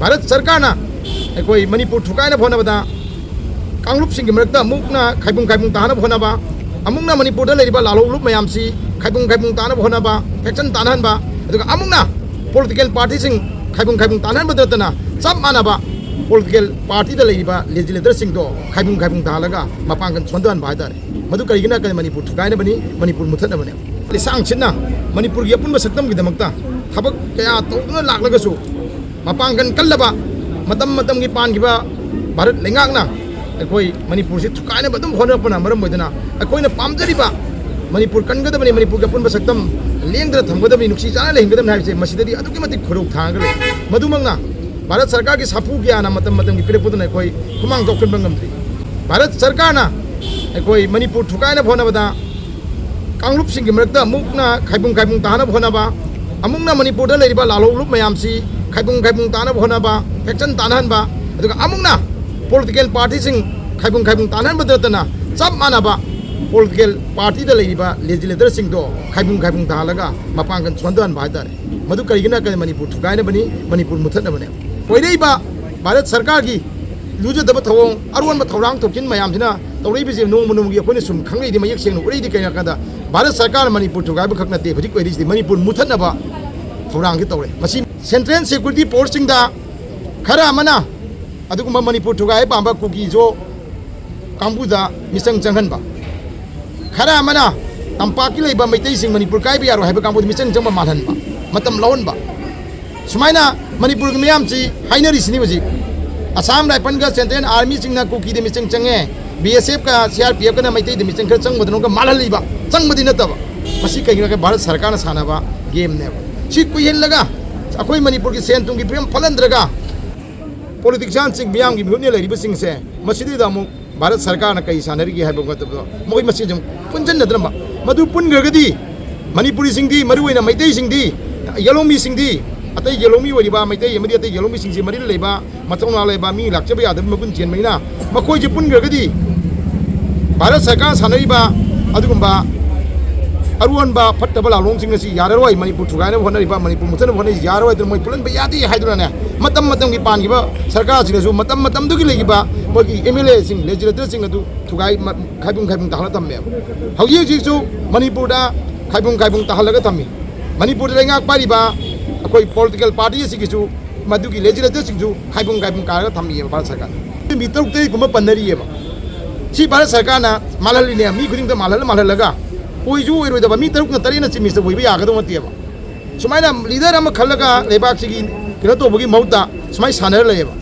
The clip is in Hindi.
भारत सरकार ना कोई मणिपुर ठुकायना होनाबदा कांगलुप सिंह मरकता अमुकना खाइबुंग ताना होनाबा अमुकना मणिपुर लेरिबा लालौलुप मयामसी खाइबुंग ताना होनाबा फेक्शन तानहनबा अदुगा अमुकना पॉलिटिकल पार्टी सिंह खाइबुंग तानहनबा दतना सब मानबा पॉलिटिकल पार्टी लेरिबा लेजिस्लेटर सिंह दो खाइबुंग तालगा मपांगन सोंदन बायदारे मधु करिगिना कने मणिपुर ठुकायना बनी मणिपुर मुथतनबने लिसांग छिना मणिपुर की अपुनबा सत्तम गिदमक्ता थबक कया तौदुना लागलगसु मपांगन कल्लबा मतम मतम की पानगिबा भारत लेंगाकना अखोई मणिपुर से ठुकायना बदम होनरपना मरम मोदना अखोइना पामजरिबा मणिपुर कनगदबनी मणिपुर का पुनबा सत्तम लेंगद्र थमगदबनी नुक्सी चाना लेंगदम हाइसे मसिददी अदुकी मति खुरुक थांगले मधुमंगना भारत सरकार की साफू गियाना मतम मतम की पिरपुदना अखोई खुमांग दोखन बंगमद्री भारत सरकार ना अखोई मणिपुर ठुकायना होनबदा कांगलुप सिंह मरकता अमुकना खाइबुंग ताना होनबा अमुकना मणिपुर लेरिबा लालौलुप मयामसी खाइबुंग ताना होनबा फेक्शन तानहनबा अदुगा अमुकना पॉलिटिकल पार्टी सिंह खाइबुंग तानहनबा दतना सब मानबा पॉलिटिकल पार्टी लेरिबा लेजिस्लेटर सिंह दो खाइबुंग तालगा मपांगन सोंदन बायदारे मधु करिगिना कने मणिपुर ठुकायना बनी मणिपुर मुथतनबने पोइरेबा भारत सरकार की लुजदब थवों अरुवन थौरांग थोकिन मयामसिना तौरेबिजे नोंग मनोंगी अखोइना सुम खंगैदि मयक सेंग उरैदि कयना कदा भारत सरकार मणिपुर ठुकायब खक नते हुजिक कोइरिसि मणिपुर मुथतनबा थौरांग तौरे मसी सेंट्रल सिक्योरिटी फोर्स सिंगदा खरा अमना अदुगुम्बा मणिपुर ठुगाय पांबा कुकी जो कांबुदा मिसंग चंगहनबा खरा अमना तंपाकी लेबा मैतै सिंग मणिपुर कायबा यारो हाइबा कांबुदा मिसंग चंगबा मानहनबा मतम लौनबा सुमाइना मणिपुर की मियामची हाइनरिसिनि बजी असम राइफल का सेंट्रल आर्मी सिंगना कुकी दे मिसंग चंगे बीएसएफ का सीआरपीएफ का मैतै दे मिसंग खर चंगबदनो का मालहलिबा चंगबदि नतबा मसी कहिना के भारत सरकार ना सानाबा गेम ने सी कुयेलगा अखोई मणिपुर की सेन तुंगी प्रेम फलंद्रगा पॉलिटिशियन सिंह मियाम की मिहुने लेरिबा सिंह से मसीदी दामु भारत सरकार ना कई सानरगी हाइबो गतबो मोय मसी जम पुंजन नद्रम मधु पुनग्रगदी मणिपुरी सिंहदी मरुइना मैतै सिंहदी येलोमी सिंहदी अतै येलोमी ओरिबा मैतै यमदी अतै येलोमी सिंहजी मरि लेबा मतौना लेबा मी लाक्चबा यादब मगुन चेन मैना मखोय जे पुनग्रगदी भारत सरकार सानरिबा अदुगुम्बा अरुवनबा फट्टबा लालोंग सिंह सी याररोय मणिपुर ठुगायना होनरिबा मणिपुर मुथन होने याररोय तो मोय पुलन यादी हाइदुराने मतम मतम की पानगिबा सरकार सिंगसु मतम मतम दुगी लेगिबा मोगी एमएलए सिंह लेजिस्लेटर सिंह अदु ठुगाय खाइबुंग ताहला तम्मे हौजी जिसु मणिपुर दा खाइबुंग ताहलगा तम्मी मणिपुर लेंगाक पारिबा अखोई पॉलिटिकल पार्टी सिगिसु मदुगी लेजिस्लेटर सिंगसु खाइबुंग कारगा तम्मी भारत सरकार मीटर ते गुम पन्नरियेबा सी भारत सरकार ना मालहलिने मी खुदिंग मालहलगा ओइजु ओइरोइदबा मी तरुक न तरेना चिमिस ओइबा यागदो मतियबा सुमाइना लीडर अमा खल्लगा लेबाक सिगी किनो तोबगी मौता सुमाइ सानर लेबा